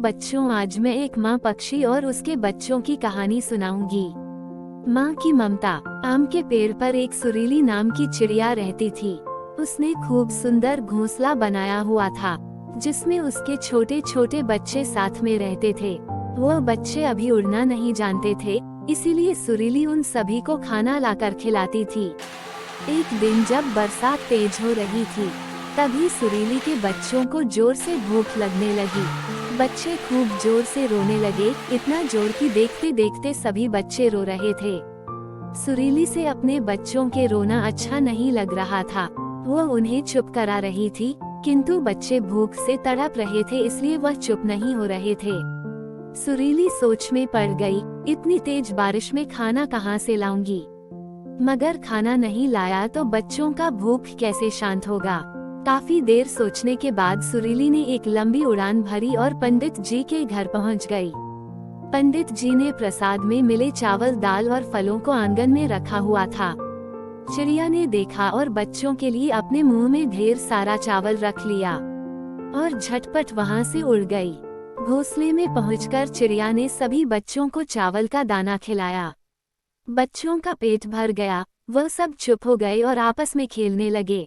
बच्चों, आज मैं एक माँ पक्षी और उसके बच्चों की कहानी सुनाऊंगी। माँ की ममता। आम के पेड़ पर एक सुरीली नाम की चिड़िया रहती थी। उसने खूब सुंदर घोंसला बनाया हुआ था, जिसमें उसके छोटे छोटे बच्चे साथ में रहते थे। वो बच्चे अभी उड़ना नहीं जानते थे, इसीलिए सुरीली उन सभी को खाना लाकर खिलाती थी। एक दिन जब बरसात तेज हो रही थी, तभी सुरीली के बच्चों को जोर से भूख लगने लगी। बच्चे खूब जोर से रोने लगे, इतना जोर कि देखते देखते सभी बच्चे रो रहे थे। सुरीली से अपने बच्चों के रोना अच्छा नहीं लग रहा था। वो उन्हें चुप करा रही थी, किंतु बच्चे भूख से तड़प रहे थे, इसलिए वह चुप नहीं हो रहे थे। सुरीली सोच में पड़ गई, इतनी तेज बारिश में खाना कहाँ से लाऊंगी? मगर खाना नहीं लाया तो बच्चों का भूख कैसे शांत होगा? काफी देर सोचने के बाद सुरीली ने एक लंबी उड़ान भरी और पंडित जी के घर पहुंच गई। पंडित जी ने प्रसाद में मिले चावल, दाल और फलों को आंगन में रखा हुआ था। चिड़िया ने देखा और बच्चों के लिए अपने मुंह में ढेर सारा चावल रख लिया और झटपट वहां से उड़ गई। घोंसले में पहुंचकर चिड़िया ने सभी बच्चों को चावल का दाना खिलाया। बच्चों का पेट भर गया, वह सब चुप हो गए और आपस में खेलने लगे।